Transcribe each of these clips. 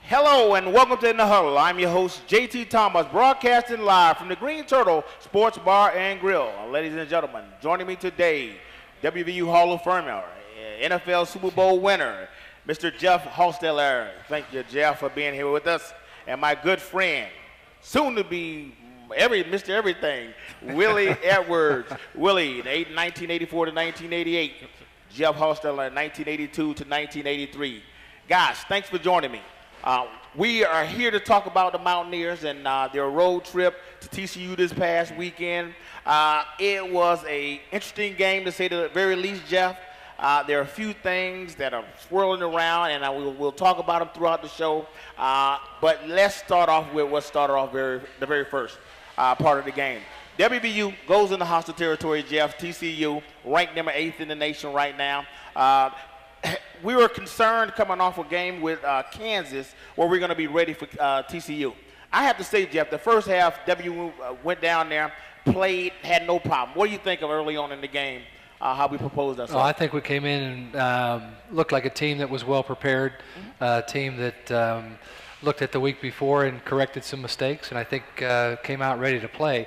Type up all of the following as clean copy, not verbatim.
Hello and welcome to In the Huddle. I'm your host, JT Thomas, broadcasting live from the Green Turtle Sports Bar and Grill. Ladies and gentlemen, joining me today, WVU Hall of Famer, NFL Super Bowl winner, Mr. Jeff Hosteller. Thank you, Jeff, for being here with us. And my good friend, soon to be Mr. Everything, Willie Edwards. Willie, 1984 to 1988. Jeff Hosteller, 1982 to 1983. Guys, thanks for joining me. We are here to talk about the Mountaineers and their road trip to TCU this past weekend. It was an interesting game, to say the very least, Jeff. There are a few things that are swirling around, and we'll talk about them throughout the show. But let's start off with what started off the very first part of the game. WVU goes into hostile territory, Jeff. TCU, ranked number 8th in the nation right now. We were concerned coming off a game with Kansas where we're going to be ready for TCU. I have to say, Jeff, the first half, WVU went down there, played, had no problem. What do you think of early on in the game, how we proposed ourselves? I think we came in and looked like a team that was well prepared, a team that looked at the week before and corrected some mistakes, and I think came out ready to play.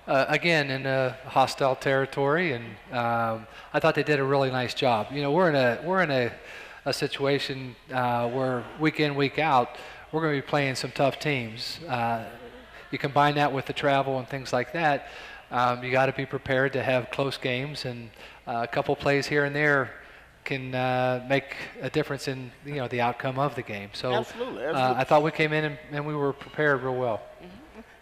Again, in a hostile territory, and I thought they did a really nice job. You know, we're in a situation where week in, week out, we're going to be playing some tough teams. You combine that with the travel and things like that, you got to be prepared to have close games, and a couple plays here and there can make a difference in the outcome of the game. So absolutely. I thought we came in and we were prepared real well.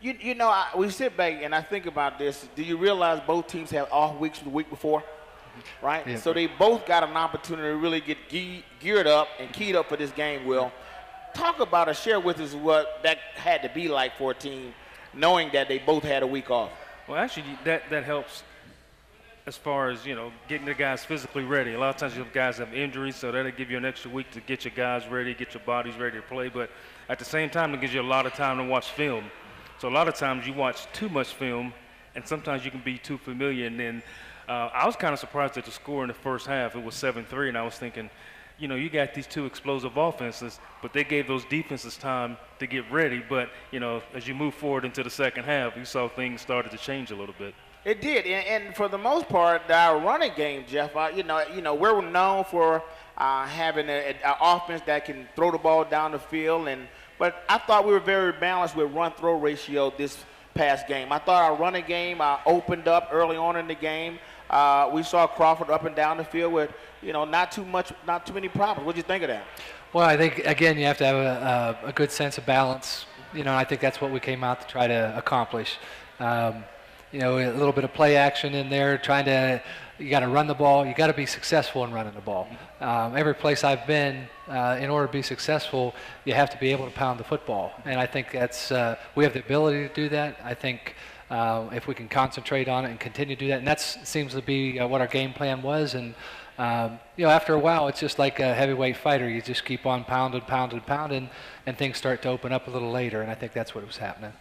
We sit back and I think about this. Do you realize both teams have off weeks the week before, right? Yeah. So they both got an opportunity to really get geared up and keyed up for this game, Will. Talk about or share with us what that had to be like for a team, knowing that they both had a week off. Well, actually, that helps as far as, getting the guys physically ready. A lot of times you have guys have injuries, so that'll give you an extra week to get your guys ready, get your bodies ready to play. But at the same time, it gives you a lot of time to watch film. So a lot of times you watch too much film, and sometimes you can be too familiar. And then I was kind of surprised at the score in the first half. It was 7-3, and I was thinking, you got these two explosive offenses, but they gave those defenses time to get ready. But, as you move forward into the second half, you saw things started to change a little bit. It did, and for the most part, our running game, Jeff, we're known for having an offense that can throw the ball down the field, but I thought we were very balanced with run-throw ratio this past game. I thought our running game opened up early on in the game. We saw Crawford up and down the field with, not too many problems. What do you think of that? Well, I think, again, you have to have a good sense of balance. I think that's what we came out to try to accomplish. A little bit of play action in there, you got to run the ball. You got to be successful in running the ball. Every place I've been, in order to be successful, you have to be able to pound the football. And I think that's we have the ability to do that. I think if we can concentrate on it and continue to do that, and that seems to be what our game plan was. And after a while, it's just like a heavyweight fighter. You just keep on pounding, and things start to open up a little later. And I think that's what was happening.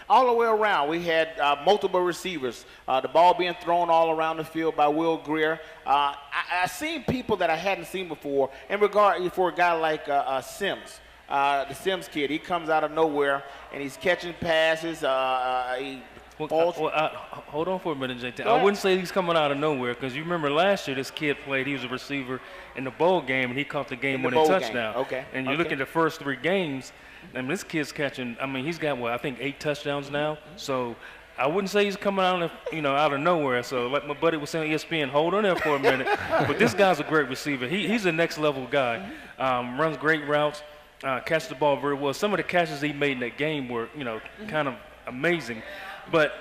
All the way around, we had multiple receivers. The ball being thrown all around the field by Will Greer. I seen people that I hadn't seen before in regard for a guy like Sims, the Sims kid. He comes out of nowhere and he's catching passes. Hold on for a minute, JT. I wouldn't say he's coming out of nowhere, because you remember last year this kid played. He was a receiver in the bowl game, and he caught the game-winning touchdown. Okay. And you look at the first 3 games. This kid's catching. He's got I think 8 touchdowns now. So I wouldn't say he's coming out of out of nowhere. So like my buddy was saying, ESPN, hold on there for a minute. But this guy's a great receiver. He's a next level guy. Runs great routes, catches the ball very well. Some of the catches he made in that game were kind of amazing. But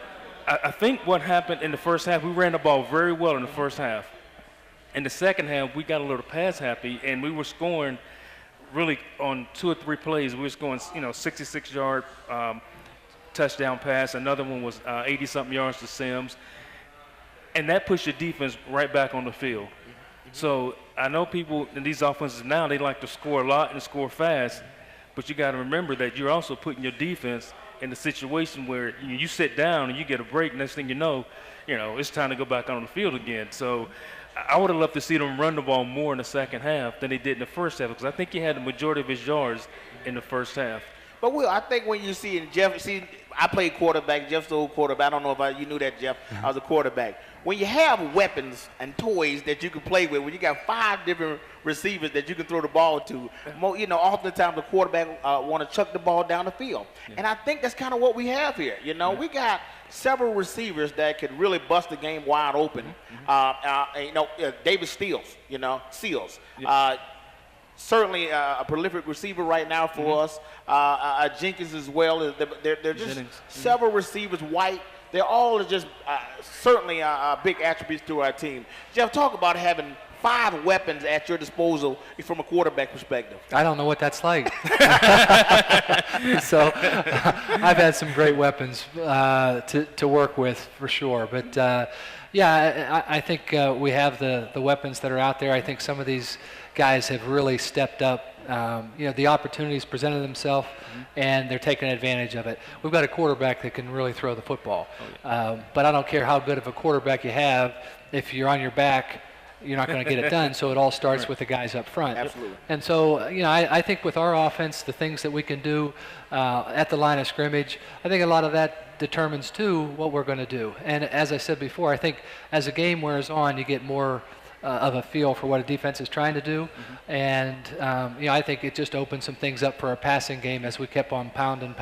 I think what happened in the first half, we ran the ball very well in the first half. In the second half, we got a little pass happy, and we were scoring. Really on 2 or 3 plays, we were scoring, 66-yard touchdown pass. Another one was 80-something yards to Sims. and that puts your defense right back on the field. So I know people in these offenses now, they like to score a lot and score fast, but you got to remember that you're also putting your defense in a situation where you sit down and you get a break. Next thing you know, it's time to go back on the field again. So I would have loved to see them run the ball more in the second half than they did in the first half, because I think he had the majority of his yards in the first half. But Will, I think when you see Jeff, I played quarterback. Jeff's the old quarterback. I don't know if you knew that, Jeff. I was a quarterback. When you have weapons and toys that you can play with, when you got 5 different receivers that you can throw the ball to, oftentimes the quarterback want to chuck the ball down the field. Yeah. And I think that's kind of what we have here. We got several receivers that could really bust the game wide open. David Seals. Yeah. Certainly a prolific receiver right now for us. Jenkins as well. They're just several receivers, White. They're all just certainly big attributes to our team. Jeff, talk about having 5 weapons at your disposal from a quarterback perspective. I don't know what that's like. So I've had some great weapons to work with for sure. But I think we have the weapons that are out there. I think some of these guys have really stepped up. The opportunities presented themselves, and they're taking advantage of it. We've got a quarterback that can really throw the football. But I don't care how good of a quarterback you have, if you're on your back, you're not going to get it done. So it all starts with the guys up front. Absolutely. And so, I think with our offense, the things that we can do at the line of scrimmage, I think a lot of that determines, too, what we're going to do. And as I said before, I think as the game wears on, you get more of a feel for what a defense is trying to do. And, I think it just opened some things up for our passing game as we kept on pounding.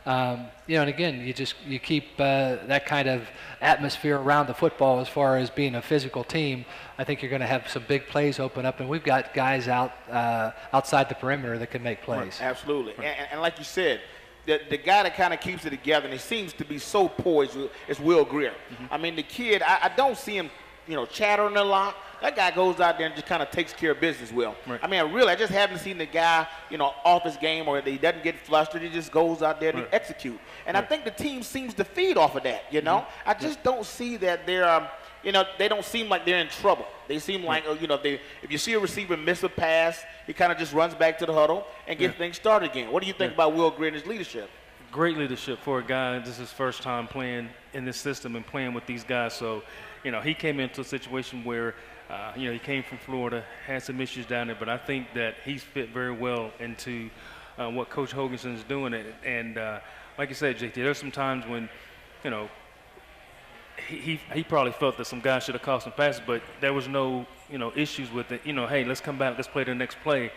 And again, you keep that kind of atmosphere around the football as far as being a physical team. I think you're going to have some big plays open up, and we've got guys outside the perimeter that can make plays. Right. Absolutely. And like you said, the guy that kind of keeps it together, and he seems to be so poised, is Will Greer. I mean, the kid, I don't see him chattering a lot. That guy goes out there and just kind of takes care of business, Will. Right. I mean, I just haven't seen the guy, off his game, or he doesn't get flustered. He just goes out there and he execute. And I think the team seems to feed off of that, I just don't see that they're, they don't seem like they're in trouble. They seem like, if you see a receiver miss a pass, he kind of just runs back to the huddle and gets things started again. What do you think about Will Greer and his leadership? Great leadership for a guy. This is his first time playing in this system and playing with these guys. So, he came into a situation where, he came from Florida, had some issues down there, but I think that he's fit very well into what Coach Hoganson is doing. And like you said, JT, there's some times when, he probably felt that some guys should have caught some passes, but there was no, issues with it. Hey, let's come back, let's play the next play.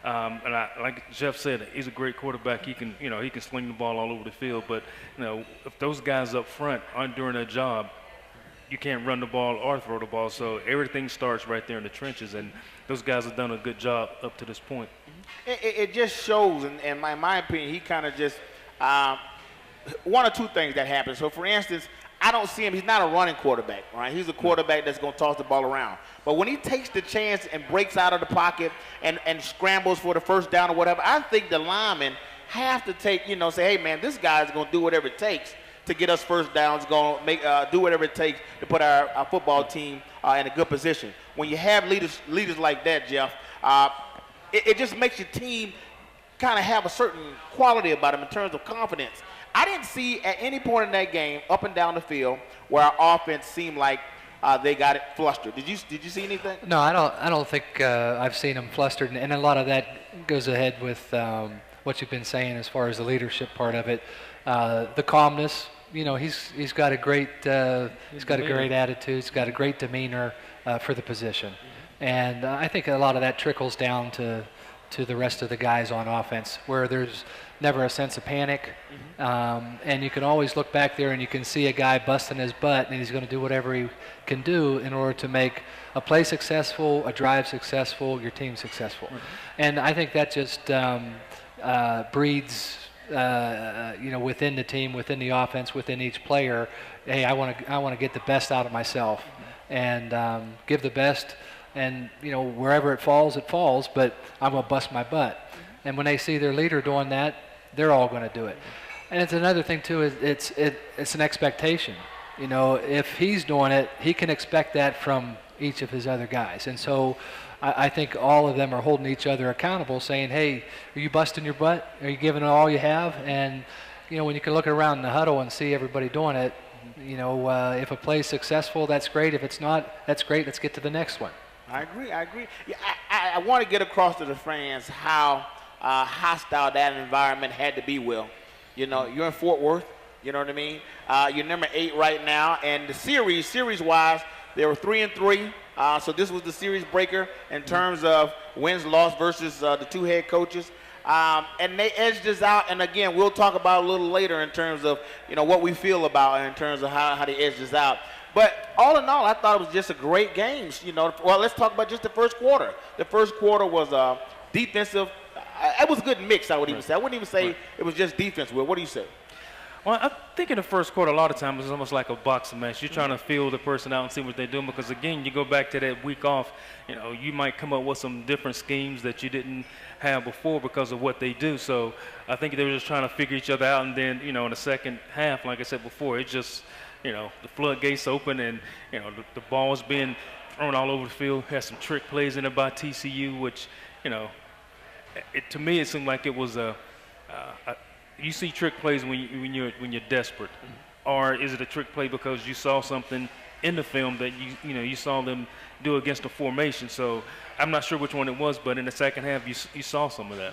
And like Jeff said, he's a great quarterback. He can, he can sling the ball all over the field. But, if those guys up front aren't doing their job, you can't run the ball or throw the ball. So everything starts right there in the trenches, and those guys have done a good job up to this point. It just shows, and in my opinion, he kind of just one or two things that happen. So, for instance, I don't see him. He's not a running quarterback, right? He's a quarterback that's going to toss the ball around. But when he takes the chance and breaks out of the pocket and scrambles for the first down or whatever, I think the linemen have to take, say, hey, man, this guy's going to do whatever it takes to get us first downs, going to do whatever it takes to put our football team in a good position. When you have leaders like that, Jeff, it just makes your team kind of have a certain quality about them in terms of confidence. I didn't see at any point in that game, up and down the field, where our offense seemed like they got it flustered. Did you see anything? No, I don't think I've seen them flustered, and a lot of that goes ahead with what you've been saying as far as the leadership part of it. The calmness. He's got a great attitude. He's got a great demeanor for the position, and I think a lot of that trickles down to the rest of the guys on offense, where there's never a sense of panic, and you can always look back there and you can see a guy busting his butt, and he's going to do whatever he can do in order to make a play successful, a drive successful, your team successful. And I think that just breeds. Within the team, within the offense, within each player, hey, I want to get the best out of myself, and give the best, and wherever it falls, but I'm gonna bust my butt. And when they see their leader doing that, they're all gonna do it. And it's another thing too, is it's an expectation. if he's doing it, he can expect that from each of his other guys. And so I think all of them are holding each other accountable, saying, hey, are you busting your butt? Are you giving it all you have? And, when you can look around in the huddle and see everybody doing it, if a play is successful, that's great. If it's not, that's great. Let's get to the next one. I agree. Yeah, I want to get across to the fans how hostile that environment had to be, Will. You're in Fort Worth. You know what I mean? You're number 8 right now. And the series-wise, they were 3-3. So this was the series breaker in terms of wins, loss versus the 2 head coaches. And they edged us out. And, again, we'll talk about a little later in terms of, what we feel about in terms of how they edged us out. But all in all, I thought it was just a great game. Well, let's talk about just the first quarter. The first quarter was defensive. It was a good mix, I would even say. I wouldn't even say it was just defense, Will. What do you say? Well, I think in the first quarter, a lot of times it's almost like a boxing match. You're trying to feel the person out and see what they're doing because, again, you go back to that week off, you might come up with some different schemes that you didn't have before because of what they do. So I think they were just trying to figure each other out. And then, in the second half, like I said before, it just, the floodgates open and, the ball's being thrown all over the field. Had some trick plays in it by TCU, which, to me, it seemed like it was you see trick plays when you're desperate, or is it a trick play because you saw something in the film that you saw them do against the formation? So I'm not sure which one it was, but in the second half you saw some of that.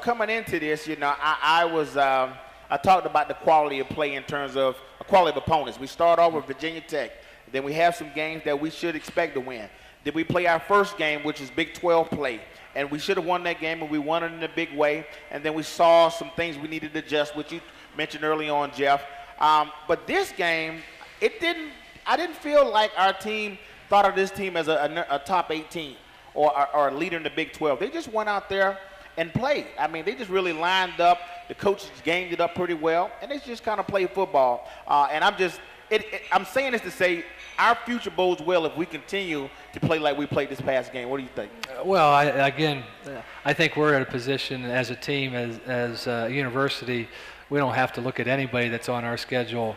Coming into this, I talked about the quality of play in terms of a quality of opponents. We start off with Virginia Tech, then we have some games that we should expect to win. Then we play our first game, which is Big 12 play. And we should have won that game, and we won it in a big way. And then we saw some things we needed to adjust, which you mentioned early on, Jeff. But this game, I didn't feel like our team thought of this team as a top 8 team or a leader in the Big 12. They just went out there and played. I mean, they just really lined up. The coaches gamed it up pretty well, and they just kind of played football. And I'm saying this to say our future bodes well if we continue to play like we played this past game. What do you think? Well, I think we're at a position as a team, as a university, we don't have to look at anybody that's on our schedule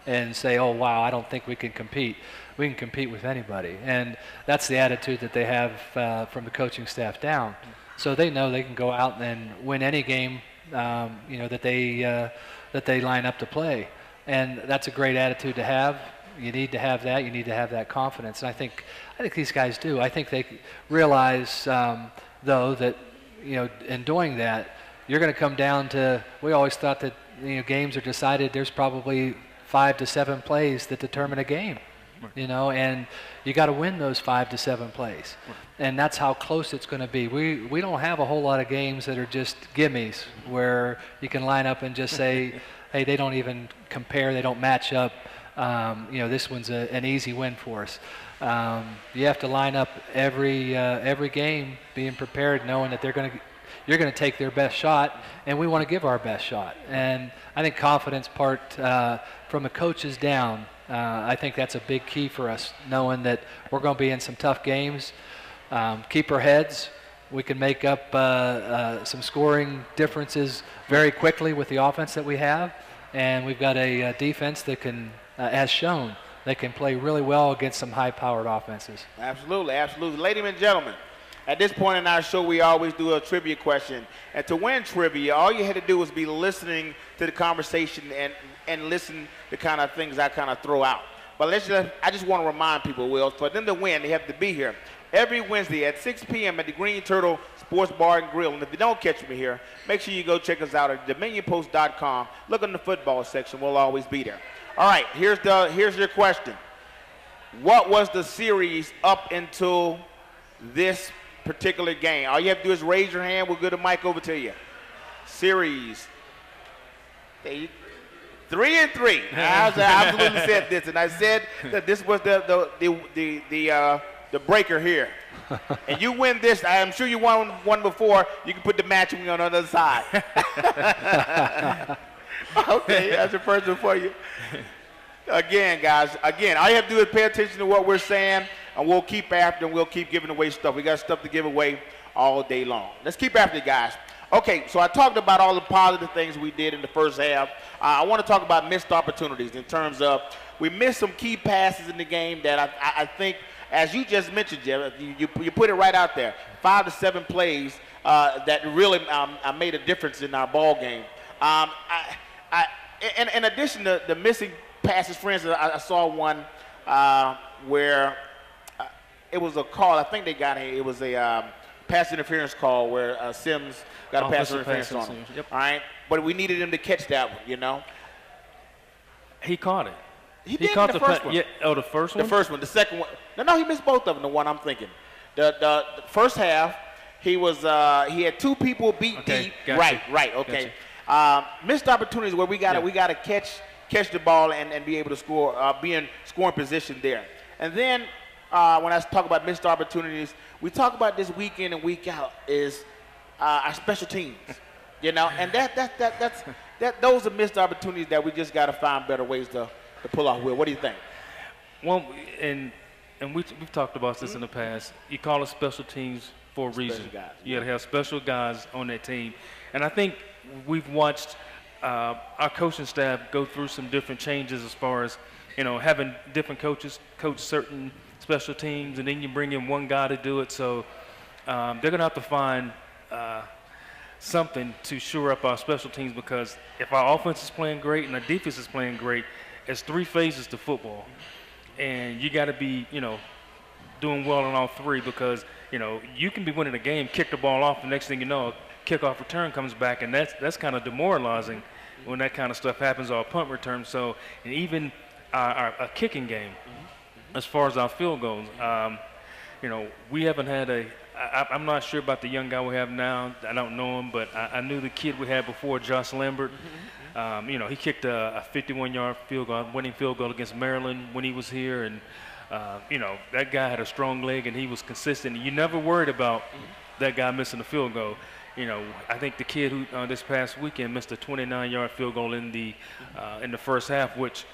and say, oh, wow, I don't think we can compete. We can compete with anybody. And that's the attitude that they have from the coaching staff down. So they know they can go out and win any game, that they line up to play. And that's a great attitude to have. You need to have that. You need to have that confidence. And I think these guys do. I think they realize, though, that in doing that, you're going to come down to. We always thought that games are decided. There's probably 5 to 7 plays that determine a game. And you got to win those 5 to 7 plays. And that's how close it's going to be. We don't have a whole lot of games that are just gimmies where you can line up and just say, hey, they don't even compare. They don't match up. This one's an easy win for us. You have to line up every game being prepared, knowing that you're going to take their best shot, and we want to give our best shot. And I think confidence part from the coaches down, I think that's a big key for us, knowing that we're going to be in some tough games. Keep our heads. We can make up some scoring differences very quickly with the offense that we have, and we've got a defense that can, as shown, they can play really well against some high-powered offenses. Absolutely. Ladies and gentlemen, at this point in our show, we always do a trivia question. And to win trivia, all you had to do was be listening to the conversation and listen to kind of things I kind of throw out. But I just want to remind people, Will, for them to win, they have to be here every Wednesday at 6 p.m. at the Green Turtle Sports Bar and Grill. And if you don't catch me here, make sure you go check us out at DominionPost.com. Look in the football section. We'll always be there. All right, here's your question. What was the series up until this particular game? All you have to do is raise your hand. We'll get the mic over to you. Series. 3-3. I absolutely said this, and I said that this was the breaker here. And you win this. I'm sure you won one before. You can put the matching on the other side. Okay, that's the first one for you. Again, guys, all you have to do is pay attention to what we're saying, and we'll keep after and we'll keep giving away stuff. We got stuff to give away all day long. Let's keep after it, guys. Okay, so I talked about all the positive things we did in the first half. I want to talk about missed opportunities in terms of we missed some key passes in the game that I think, as you just mentioned, Jeff, you put it right out there, 5 to 7 plays that really made a difference in our ball game. In addition to the missing passes, for instance, I saw one where it was a call. I think they got it. It was a pass interference call where Sims got a pass interference on him. Yep. All right, but we needed him to catch that one. You know, He caught it. he caught the first one. Yeah. Oh, the first The one. first one. The second one. No, he missed both of them. The one I'm thinking. The first half, he was he had 2 people beat Okay, deep. gotcha. Right. Okay. Missed opportunities where we got to catch the ball and be able to score, be in scoring position there. And then when I talk about missed opportunities, we talk about this week in and week out is our special teams. You know, and those are missed opportunities that we just got to find better ways to pull off with. What do you think? Well, and we've talked about this in the past. You call it special teams for a reason. guys, You got to have special guys on that team. And I think we've watched our coaching staff go through some different changes as far as, having different coaches coach certain special teams, and then you bring in one guy to do it. So they're going to have to find something to shore up our special teams, because if our offense is playing great and our defense is playing great, it's 3 phases to football. And you got to be, doing well on all 3, because, you can be winning a game, kick the ball off, the next thing you know, a kickoff return comes back, and that's kind of demoralizing when that kind of stuff happens, or a punt return. So, and even our kicking game, as far as our field goals, we haven't had I'm not sure about the young guy we have now. I don't know him, but I knew the kid we had before, Josh Lambert. He kicked a 51-yard field goal, winning field goal against Maryland when he was here, and that guy had a strong leg and he was consistent. You never worried about that guy missing a field goal. I think the kid who this past weekend missed a 29-yard field goal in the first half, which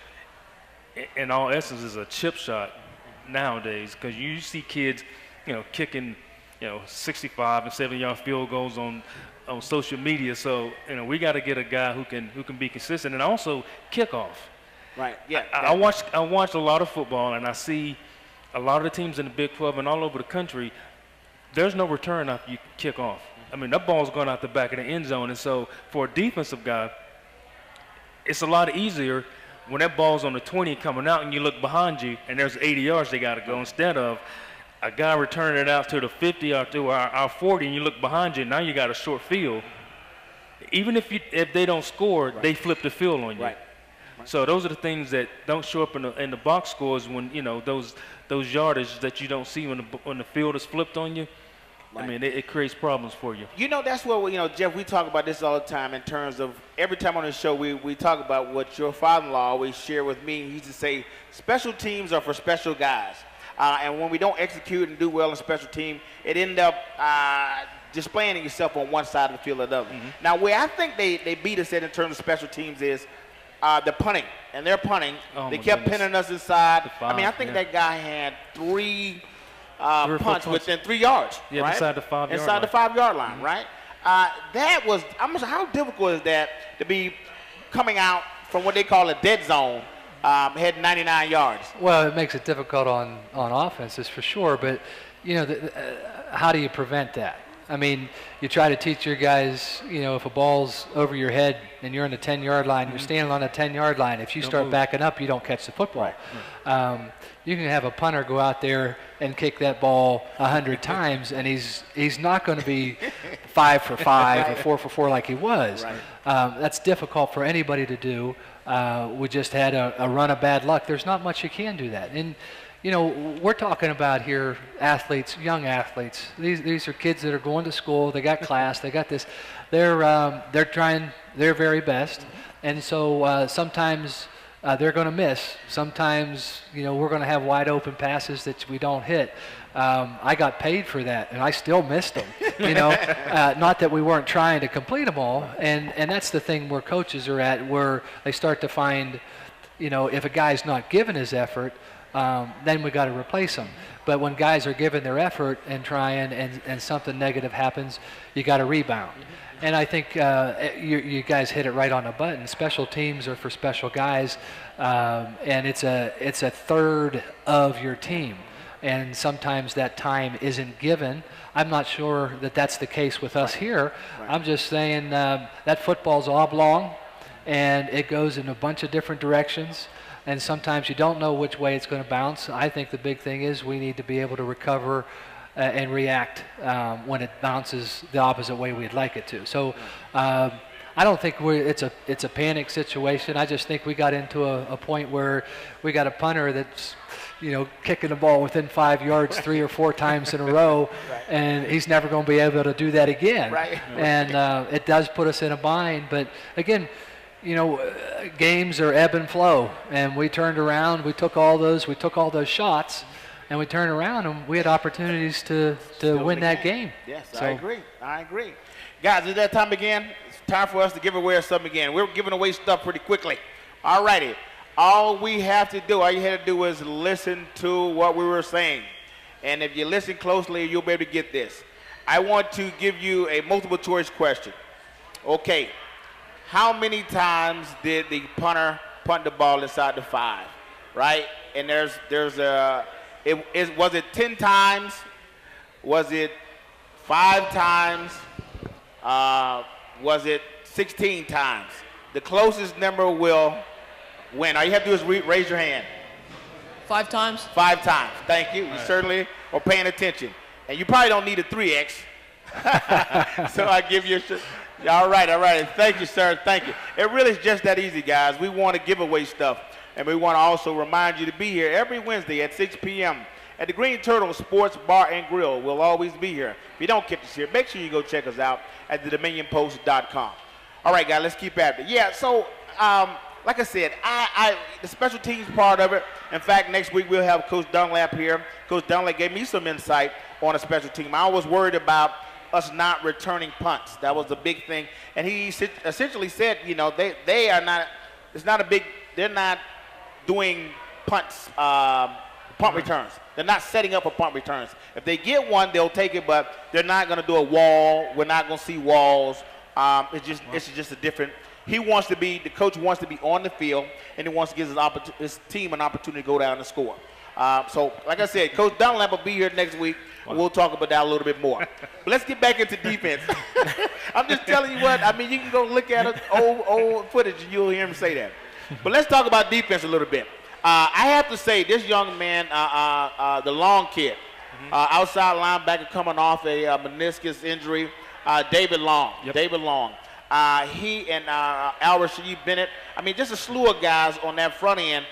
in all essence is a chip shot nowadays, because you see kids, kicking, 65 and 70-yard field goals on social media. So, we got to get a guy who can be consistent, and also kickoff. Right. Yeah. I watch a lot of football, and I see a lot of the teams in the Big 12 and all over the country. There's no return after you kick off. I mean, that ball's going out the back of the end zone, and so for a defensive guy, it's a lot easier when that ball's on the 20 coming out and you look behind you and there's 80 yards they got to go, instead of a guy returning it out to the 50 or to our 40 and you look behind you, now you got a short field. Even if they don't score, they flip the field on you. Right. So those are the things that don't show up in the box scores when, those yardage that you don't see when the field is flipped on you. Right. I mean, it creates problems for you. That's what, Jeff, we talk about this all the time in terms of every time on the show we talk about what your father-in-law always shared with me. He used to say, special teams are for special guys. And when we don't execute and do well in special team, it ended up displaying yourself on one side of the field or the other. Now, where I think they beat us at in terms of special teams is the punting. And their punting, they kept pinning us inside. I think that guy had 3 punts within 3 yards. Yeah, right? inside the 5-yard line. Inside the 5-yard line, right? That was, how difficult is that to be coming out from what they call a dead zone, heading 99 yards? Well, it makes it difficult on offenses for sure, but how do you prevent that? I mean, you try to teach your guys, if a ball's over your head and you're in the 10-yard line, you're standing on the 10-yard line. If you start backing up, you don't catch the football. Right. You can have a punter go out there and kick that ball 100 times, and he's not going to be 5 for 5 or 4 for 4 like he was. Right. That's difficult for anybody to do. We just had a run of bad luck. There's not much you can do that. And we're talking about here athletes, young athletes. These are kids that are going to school. They got class. They got this. They're trying their very best, and so sometimes they're going to miss. Sometimes we're going to have wide open passes that we don't hit. I got paid for that, and I still missed them. Not that we weren't trying to complete them all, and that's the thing where coaches are at, where they start to find, if a guy's not giving his effort, then we got to replace them. But when guys are giving their effort and trying, and something negative happens, you got to rebound. And I think you guys hit it right on the button. Special teams are for special guys, and it's a third of your team. And sometimes that time isn't given. I'm not sure that that's the case with us here. Right. I'm just saying that football's oblong, and it goes in a bunch of different directions. And sometimes you don't know which way it's going to bounce. I think the big thing is we need to be able to recover and react when it bounces the opposite way we'd like it to. So I don't think it's a panic situation. I just think we got into a point where we got a punter that's kicking the ball within 5 yards 3 or 4 times in a row, right. and he's never going to be able to do that again. Right. And it does put us in a bind. But again, games are ebb and flow, and we turned around. We took all those shots, and we turned around, and we had opportunities to win that game. Yes, So, I agree. Guys, is that time again? It's time for us to give away something again. We're giving away stuff pretty quickly. All righty. All you had to do is listen to what we were saying. And if you listen closely, you'll be able to get this. I want to give you a multiple choice question. Okay. How many times did the punter punt the ball inside the 5? Right? And was it 10 times? Was it 5 times? Was it 16 times? The closest number will win. All you have to do is raise your hand. 5 times? 5 times. Thank you. You certainly are paying attention. And you probably don't need a 3X. So I give you all right. Thank you, sir. Thank you. It really is just that easy, guys. We want to give away stuff. And we want to also remind you to be here every Wednesday at 6 p.m. at the Green Turtle Sports Bar and Grill. We'll always be here. If you don't catch us here, make sure you go check us out at thedominionpost.com. All right, guys, let's keep at it. Yeah, so like I said, the special teams part of it. In fact, next week we'll have Coach Dunlap here. Coach Dunlap gave me some insight on a special team. I was worried about us not returning punts. That was the big thing. And he essentially said, they are not. It's not a big. They're not doing punts, punt returns. They're not setting up for punt returns. If they get one, they'll take it, but they're not going to do a wall. We're not going to see walls. It's just a different. The coach wants to be on the field, and he wants to give his team an opportunity to go down and score. So, like I said, Coach Dunlap will be here next week, and we'll talk about that a little bit more. But let's get back into defense. I'm just telling you what. I mean, you can go look at old footage, and you'll hear him say that. But let's talk about defense a little bit. I have to say, this young man, the long kid, outside linebacker coming off a meniscus injury, David Long. Yep. David Long. He and Al Rasheed Bennett, I mean, just a slew of guys on that front end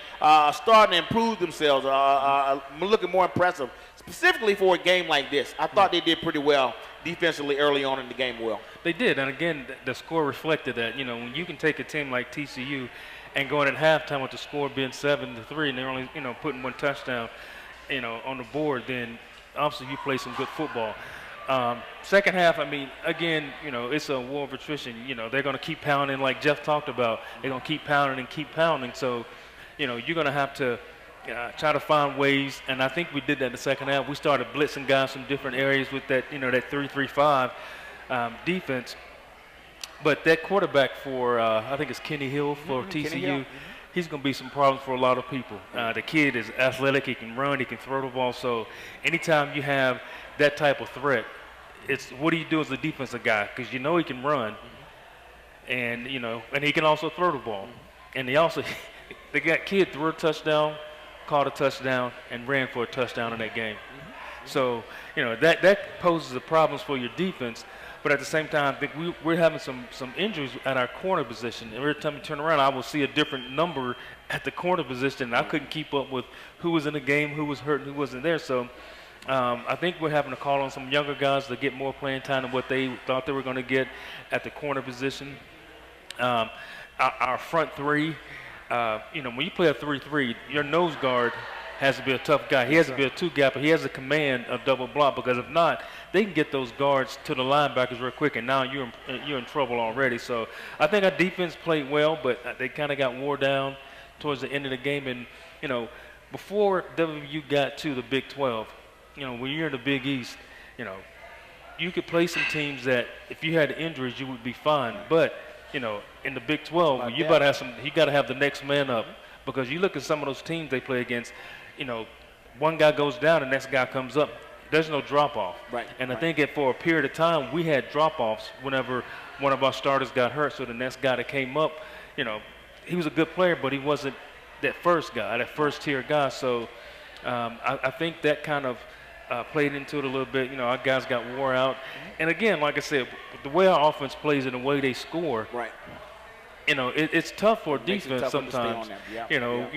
starting to improve themselves, looking more impressive, specifically for a game like this. I thought they did pretty well defensively early on in the game. They did, and again, the score reflected that. When you can take a team like TCU and going at halftime with the score being 7-3, and they're only, putting one touchdown, on the board, then obviously you play some good football. Second half, I mean, again, it's a war of attrition. They're going to keep pounding like Jeff talked about. They're going to keep pounding and keep pounding. So, you're going to have to try to find ways, and I think we did that in the second half. We started blitzing guys from different areas with that, that 3-3-5 defense. But that quarterback for, I think it's Kenny Hill for TCU, he's going to be some problems for a lot of people. The kid is athletic. He can run. He can throw the ball. So anytime you have that type of threat, it's what do you do as a defensive guy? Because he can run, and and he can also throw the ball. And they got kid threw a touchdown, caught a touchdown, and ran for a touchdown in that game. So that poses the problems for your defense. But at the same time, I think we're having some injuries at our corner position. Every time we turn around, I will see a different number at the corner position. And I couldn't keep up with who was in the game, who was hurt, and who wasn't there. So I think we're having to call on some younger guys to get more playing time than what they thought they were going to get at the corner position. Our front three, when you play a 3-3, your nose guard has to be a tough guy. He has to be a two-gapper. He has a command of double block, because if not, they can get those guards to the linebackers real quick, and now you're in trouble already. So I think our defense played well, but they kind of got wore down towards the end of the game. And, before WVU got to the Big 12, when you're in the Big East, you could play some teams that if you had injuries, you would be fine. But, you know, in the Big 12, you got to have the next man up. Because you look at some of those teams they play against, you know, one guy goes down, the next guy comes up. There's no drop-off. Right. And I think that for a period of time, we had drop-offs whenever one of our starters got hurt. So the next guy that came up, you know, he was a good player, but he wasn't that first guy, that first-tier guy. So I think that kind of played into it a little bit. You know, our guys got wore out. And again, like I said, the way our offense plays and the way they score, right. You know, it's tough for defense sometimes. You know,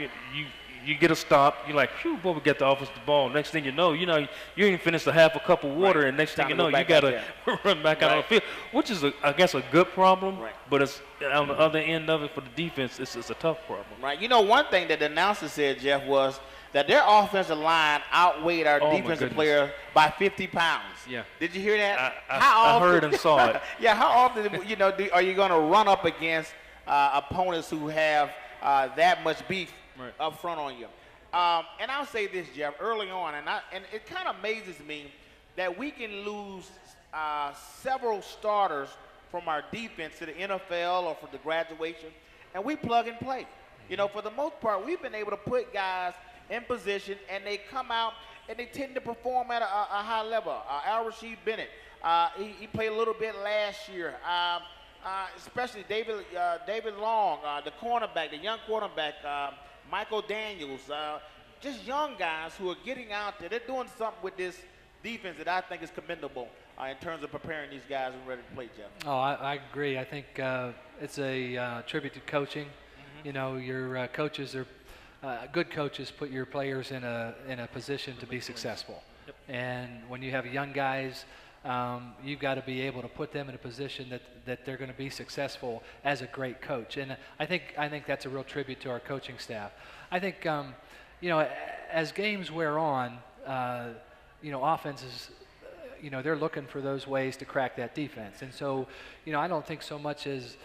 you get a stop, you're like, phew, boy, we got the offensive ball. Next thing you ain't even finished a half a cup of water, and next thing you know, you got to run back out on the field, which is, I guess, a good problem, but it's on the other end of it for the defense, it's a tough problem. Right. You know, one thing that the announcer said, Jeff, was that their offensive line outweighed our defensive player by 50 pounds. Yeah. Did you hear that? I heard and saw it. Yeah, how often, you know, are you going to run up against opponents who have that much beef up front on you? And I'll say this, Jeff, early on, and it kind of amazes me that we can lose several starters from our defense to the NFL or for the graduation, and we plug and play. You know, for the most part, we've been able to put guys in position, and they come out and they tend to perform at a high level. Al-Rasheed Bennett, he played a little bit last year. Especially David Long, the cornerback, the young quarterback, Michael Daniels, just young guys who are getting out there. They're doing something with this defense that I think is commendable in terms of preparing these guys and ready to play, Jeff. Oh, I agree. I think it's a tribute to coaching. You know, your coaches are good coaches put your players in a position to be successful. And when you have young guys, you've got to be able to put them in a position that they're going to be successful as a great coach. And I think that's a real tribute to our coaching staff. I think, you know, as games wear on, you know, offenses, you know, they're looking for those ways to crack that defense. And so, you know, I don't think so much as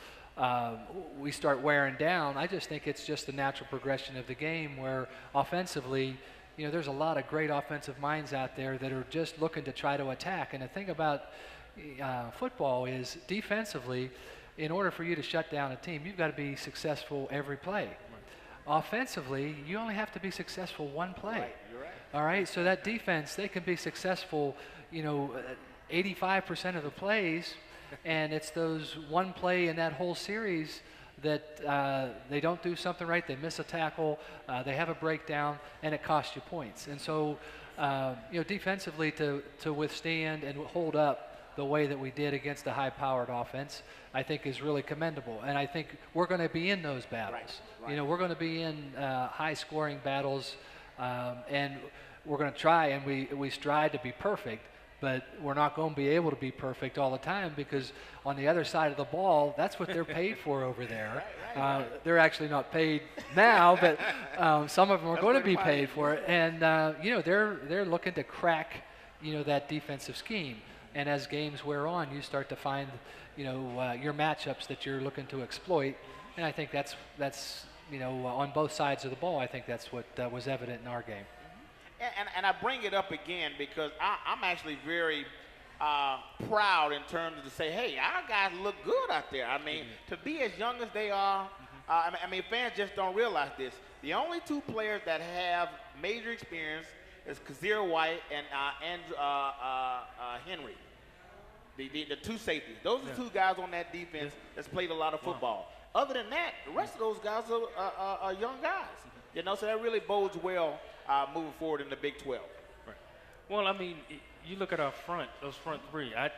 we start wearing down. I just think it's just the natural progression of the game where offensively, you know, there's a lot of great offensive minds out there that are just looking to try to attack. And the thing about football is defensively, in order for you to shut down a team, you've got to be successful every play. Offensively, you only have to be successful one play. You're right. All right, so that defense, they can be successful, you know, 85% of the plays, and it's those one play in that whole series that they don't do something right, they miss a tackle, they have a breakdown, and it costs you points. And so, you know, defensively to withstand and hold up the way that we did against a high-powered offense, I think is really commendable. And I think we're going to be in those battles. Right. You know, we're going to be in high-scoring battles, and we're going to try, and we strive to be perfect. But we're not going to be able to be perfect all the time because on the other side of the ball, that's what they're paid for over there. They're actually not paid now, but some of them are going to be paid for it. And, you know, they're looking to crack, you know, that defensive scheme. And as games wear on, you start to find, you know, your matchups that you're looking to exploit. And I think that's you know, on both sides of the ball, I think that's what was evident in our game. And I bring it up again because I'm actually very proud in terms of to say, hey, our guys look good out there. I mean, to be as young as they are, I mean, fans just don't realize this. The only two players that have major experience is Kazir White and Henry, the two safeties. Those are two guys on that defense that's played a lot of football. Other than that, the rest of those guys are young guys. You know, so that really bodes well moving forward in the Big 12. Right. Well, I mean, you look at our front, those front three. I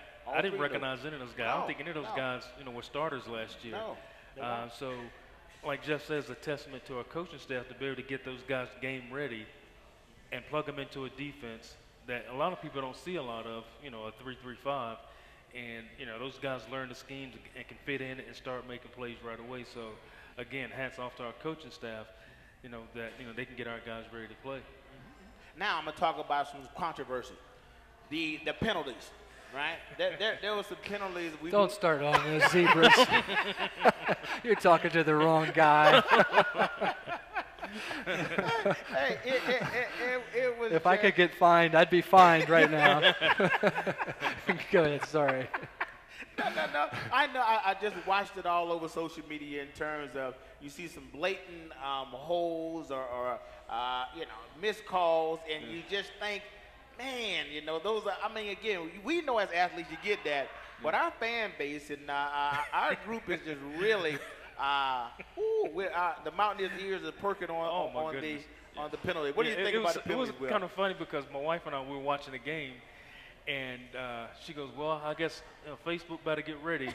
didn't recognize any of those guys. I don't think any of those guys, you know, were starters last year. No. So, like Jeff says, a testament to our coaching staff to be able to get those guys game ready and plug them into a defense that a lot of people don't see a lot of, you know, a 3-3-5. And, you know, those guys learn the schemes and can fit in and start making plays right away. So, again, hats off to our coaching staff, you know, that, you know, they can get our guys ready to play. Now I'm going to talk about some controversy. The penalties, right? There was some penalties. Don't start on those zebras. You're talking to the wrong guy. Hey, it was. If I could get fined, I'd be fined right now. Go ahead, sorry. No. I know. I just watched it all over social media in terms of you see some blatant holes or missed calls, and you just think, man, those are. I mean, again, we know as athletes you get that, but our fan base and our group is just really. The Mountaineers' ears are perking on the penalty. What do you think about the penalty? It was kind of funny because my wife and I we were watching the game. And she goes, well, I guess Facebook better get ready.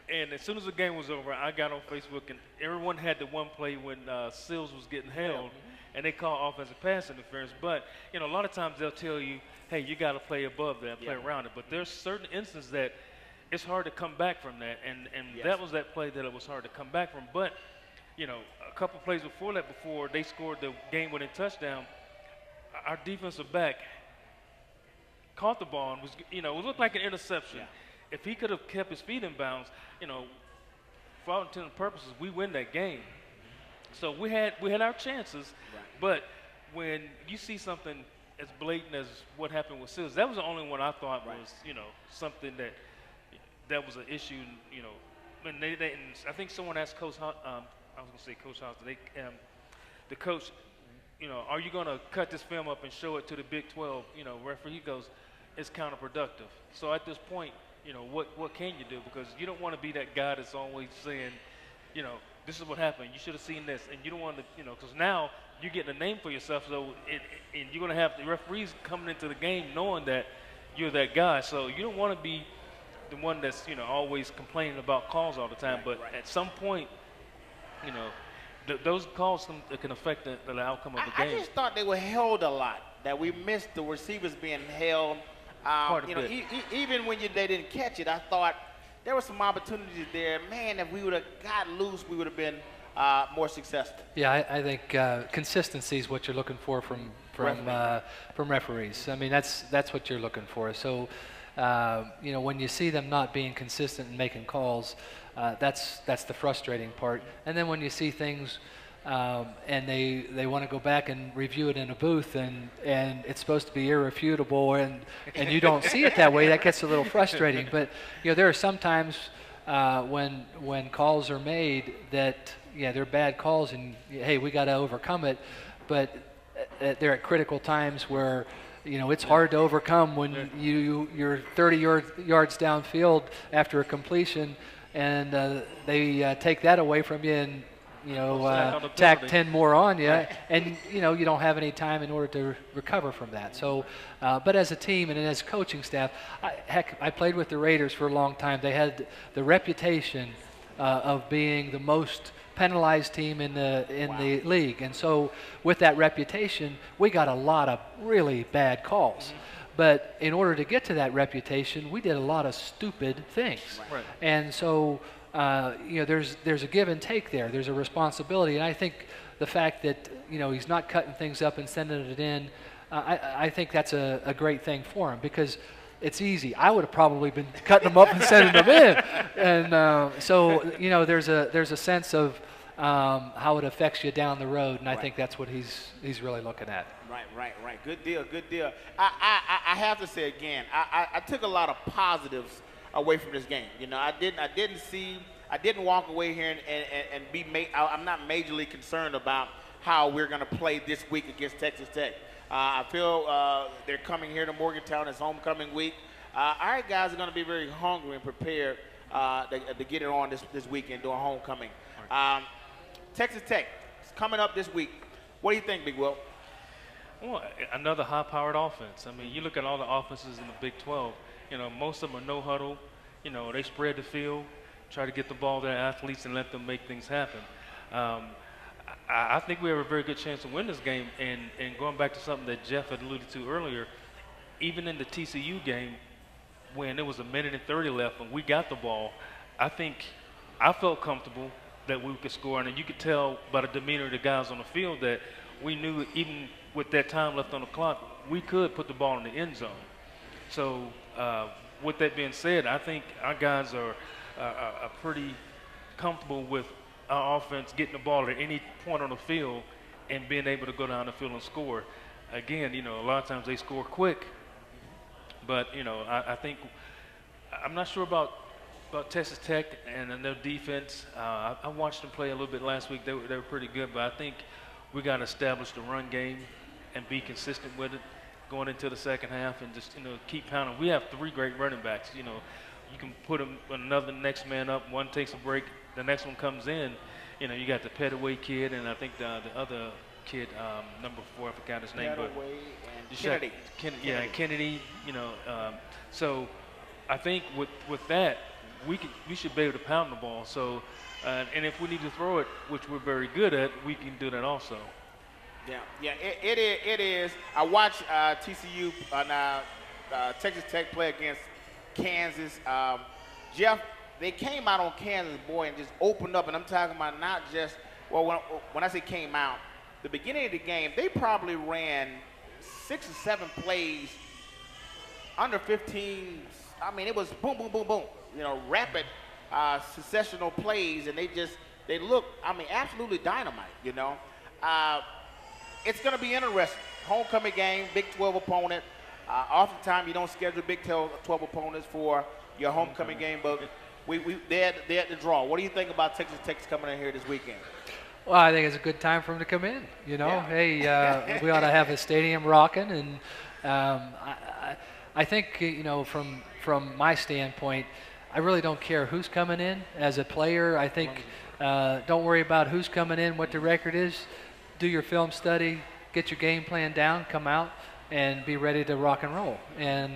And as soon as the game was over, I got on Facebook, and everyone had the one play when Sills was getting held, and they call offensive pass interference. But, a lot of times they'll tell you, hey, you got to play above that, play around it. But there's certain instances that it's hard to come back from that, and that was that play that it was hard to come back from. But, a couple plays before that, before they scored the game-winning touchdown, our defensive back caught the ball and it looked like an interception. Yeah. If he could have kept his feet in bounds, for all intents and purposes, we win that game. So we had our chances, but when you see something as blatant as what happened with Sills, that was the only one I thought was something that was an issue. And and I think someone asked Coach I was going to say Coach House. The coach. Are you going to cut this film up and show it to the Big 12, referee? He goes, it's counterproductive. So at this point, what can you do? Because you don't want to be that guy that's always saying, this is what happened. You should have seen this. And you don't want to, because now you're getting a name for yourself. So and you're going to have the referees coming into the game knowing that you're that guy. So you don't want to be the one that's, always complaining about calls all the time. But at some point, those calls can affect the outcome of the game. I just thought they were held a lot, that we missed the receivers being held. Even when they didn't catch it, I thought there were some opportunities there. Man, if we would have got loose, we would have been more successful. Yeah, I think consistency is what you're looking for from referees. I mean, that's what you're looking for. So, when you see them not being consistent and making calls, that's the frustrating part. And then when you see things and they want to go back and review it in a booth and it's supposed to be irrefutable and you don't see it that way, that gets a little frustrating. But there are some times when calls are made that they're bad calls and hey, we got to overcome it. But they're at critical times where it's hard to overcome when you're 30 yards downfield after a completion. And they take that away from you and, tack 10 more on you. And, you don't have any time in order to recover from that. So, but as a team and as coaching staff, I played with the Raiders for a long time. They had the reputation of being the most penalized team in the league. And so with that reputation, we got a lot of really bad calls. Mm-hmm. But in order to get to that reputation, we did a lot of stupid things. Right. And so, there's a give and take there. There's a responsibility. And I think the fact that, he's not cutting things up and sending it in, I think that's a great thing for him because it's easy. I would have probably been cutting them up and sending them in. And so, there's a sense of how it affects you down the road. And I think that's what he's really looking at. Right. Good deal. I have to say again, I took a lot of positives away from this game. I didn't walk away here and I'm not majorly concerned about how we're going to play this week against Texas Tech. I feel they're coming here to Morgantown. It's homecoming week. Our guys are going to be very hungry and prepared to get it on this weekend during homecoming. Texas Tech is coming up this week. What do you think, Big Will? Well, another high-powered offense. I mean, you look at all the offenses in the Big 12. Most of them are no huddle. They spread the field, try to get the ball to their athletes and let them make things happen. I think we have a very good chance to win this game. And going back to something that Jeff had alluded to earlier, even in the TCU game, when it was 1:30 left and we got the ball, I felt comfortable that we could score. And you could tell by the demeanor of the guys on the field that we knew even with that time left on the clock, we could put the ball in the end zone. So with that being said, I think our guys are pretty comfortable with our offense getting the ball at any point on the field and being able to go down the field and score. Again, you know, a lot of times they score quick, but you know, I think I'm not sure about Texas Tech and their defense. I watched them play a little bit last week. They were pretty good, but I think we got to establish the run game and be consistent with it going into the second half, and just, you know, keep pounding. We have 3 great running backs. You know, you can put them another next man up. One takes a break, the next one comes in. You know, you got the Petaway kid, and I think the other kid, number 4, I forgot his name, but Kennedy. Yeah, Kennedy. You know, so I think with that, we should be able to pound the ball. So, and if we need to throw it, which we're very good at, we can do that also. Yeah, it is. I watched TCU Texas Tech play against Kansas. Jeff, they came out on Kansas, boy, and just opened up. And I'm talking about not just, well, when I say came out, the beginning of the game, they probably ran 6 or 7 plays under 15. I mean, it was boom, boom, boom, boom. You know, rapid successional plays, and they look, I mean, absolutely dynamite, you know. It's going to be interesting. Homecoming game, Big 12 opponent. Oftentimes you don't schedule Big 12 opponents for your homecoming game, but they're at the draw. What do you think about Texas Tech coming in here this weekend? Well, I think it's a good time for them to come in. You know, Yeah. Hey, we ought to have the stadium rocking, and I think, you know, from my standpoint, I really don't care who's coming in. As a player, I think don't worry about who's coming in, what the record is. Do your film study, get your game plan down, come out, and be ready to rock and roll. And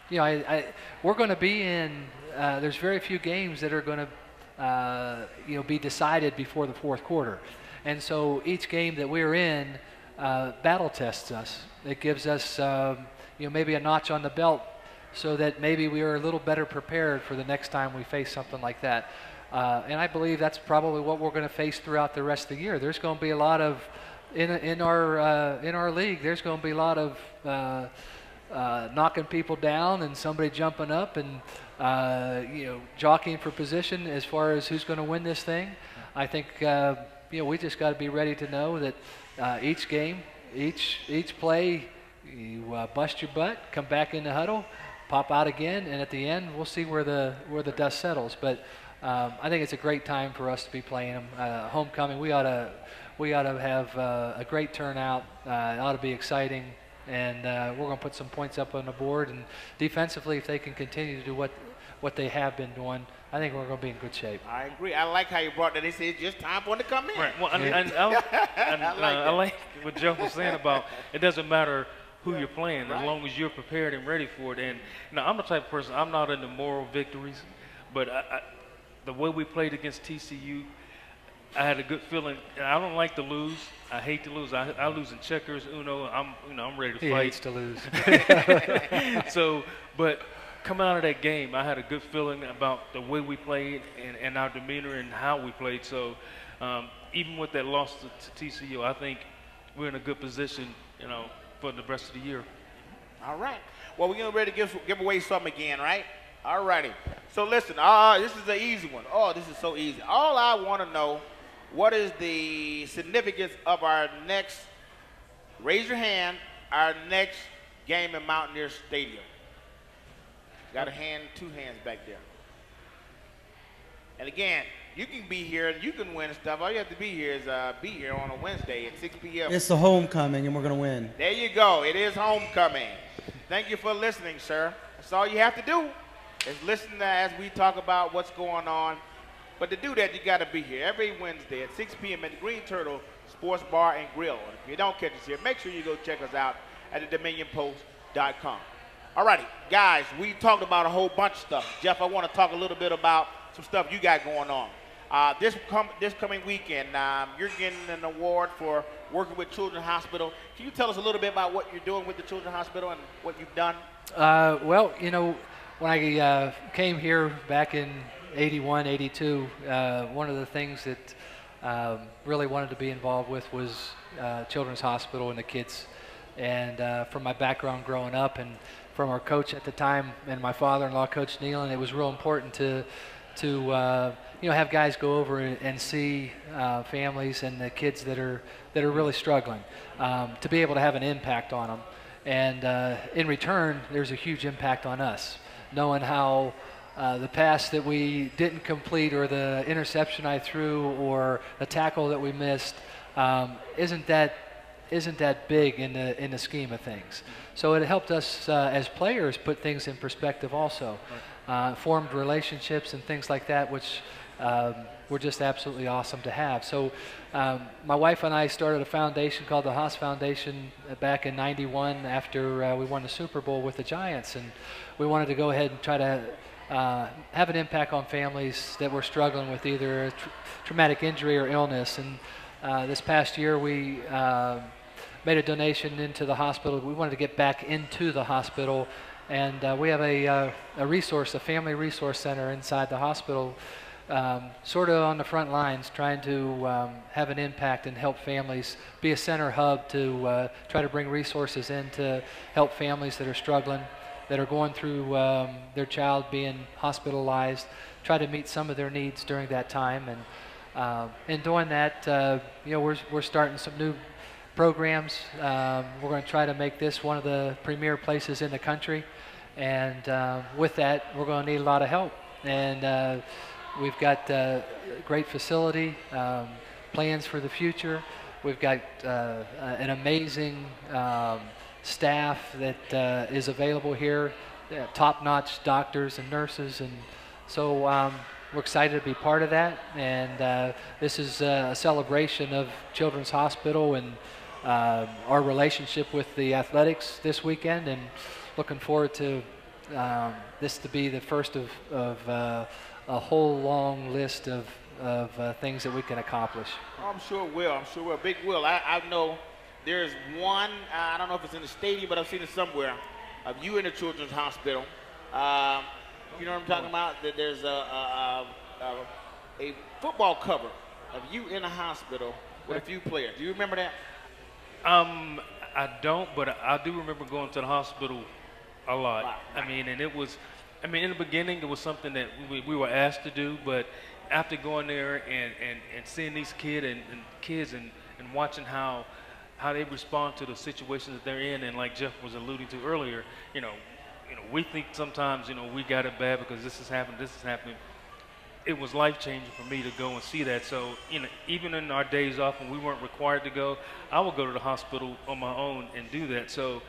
you know, we're going to be in. There's very few games that are going to you know, be decided before the fourth quarter, and so each game that we're in battle tests us. It gives us you know, maybe a notch on the belt, so that maybe we are a little better prepared for the next time we face something like that. And I believe that's probably what we're going to face throughout the rest of the year. There's going to be a lot of in our league. There's going to be a lot of knocking people down and somebody jumping up and you know, jockeying for position as far as who's going to win this thing. I think you know, we just got to be ready to know that each game, each play, you bust your butt, come back in the huddle, pop out again, and at the end we'll see where the dust settles. But I think it's a great time for us to be playing them. Homecoming, we ought to have a great turnout. It ought to be exciting, and we're going to put some points up on the board. And defensively, if they can continue to do what they have been doing, I think we're going to be in good shape. I agree. I like how you brought that. They said it's just time for them to come in. Right. Well, I like what Jeff was saying about it doesn't matter who you're playing, as long as you're prepared and ready for it. And now, I'm the type of person, I'm not into moral victories, but the way we played against TCU, I had a good feeling. And I don't like to lose. I hate to lose. I lose in checkers, Uno. I'm ready to fight. He hates to lose. So, but coming out of that game, I had a good feeling about the way we played and our demeanor and how we played. So, even with that loss to TCU, I think we're in a good position, you know, for the rest of the year. All right. Well, we're getting ready to give away something again, right? All righty. So listen, this is an easy one. Oh, this is so easy. All I want to know, what is the significance of our next, raise your hand, our next game in Mountaineer Stadium? Got a hand, 2 hands back there. And again, you can be here and you can win stuff. All you have to be here is be here on a Wednesday at 6 p.m. It's the homecoming, and we're going to win. There you go. It is homecoming. Thank you for listening, sir. That's all you have to do is listen as we talk about what's going on. But to do that, you got to be here every Wednesday at 6 p.m. at the Green Turtle Sports Bar and Grill. And if you don't catch us here, make sure you go check us out at thedominionpost.com. All righty, guys, we talked about a whole bunch of stuff. Jeff, I want to talk a little bit about some stuff you got going on. This coming weekend, you're getting an award for working with Children's Hospital. Can you tell us a little bit about what you're doing with the Children's Hospital and what you've done? Well, you know, when I came here back in 81, 82, one of the things that really wanted to be involved with was Children's Hospital and the kids. And from my background growing up and from our coach at the time and my father-in-law, Coach Nealon, it was real important to have guys go over and see families and the kids that are really struggling, to be able to have an impact on them. And in return, there's a huge impact on us, knowing how the pass that we didn't complete, or the interception I threw, or the tackle that we missed, isn't that big in the scheme of things. So it helped us as players put things in perspective also. Formed relationships and things like that, which were just absolutely awesome to have. So my wife and I started a foundation called the Haas Foundation back in '91 after we won the Super Bowl with the Giants, and we wanted to go ahead and try to have an impact on families that were struggling with either a traumatic injury or illness. And this past year we made a donation into the hospital. We wanted to get back into the hospital, and we have a family resource center inside the hospital, sort of on the front lines, trying to have an impact and help families, be a center hub to try to bring resources in to help families that are struggling, that are going through their child being hospitalized, try to meet some of their needs during that time. And in doing that, we're starting some new programs. We're going to try to make this one of the premier places in the country, and with that, we're going to need a lot of help. And we've got a great facility, plans for the future. We've got an amazing staff that is available here, top-notch doctors and nurses, and so we're excited to be part of that. And this is a celebration of Children's Hospital and our relationship with the athletics this weekend, and looking forward to this to be the first of a whole long list of things that we can accomplish. Oh, I'm sure it will. I'm sure it will. Big will. I know there's one, I don't know if it's in the stadium, but I've seen it somewhere, of you in the Children's Hospital. You know what I'm talking about? That there's a football cover of you in a hospital with a few players. Do you remember that? I don't, but I do remember going to the hospital a lot. Wow. I mean, and it was, in the beginning, it was something that we were asked to do, but after going there and seeing these kids and watching how they respond to the situations that they're in, and like Jeff was alluding to earlier, we think sometimes, we got it bad because this is happening. It was life-changing for me to go and see that. So, even in our days off when we weren't required to go, I would go to the hospital on my own and do that. So,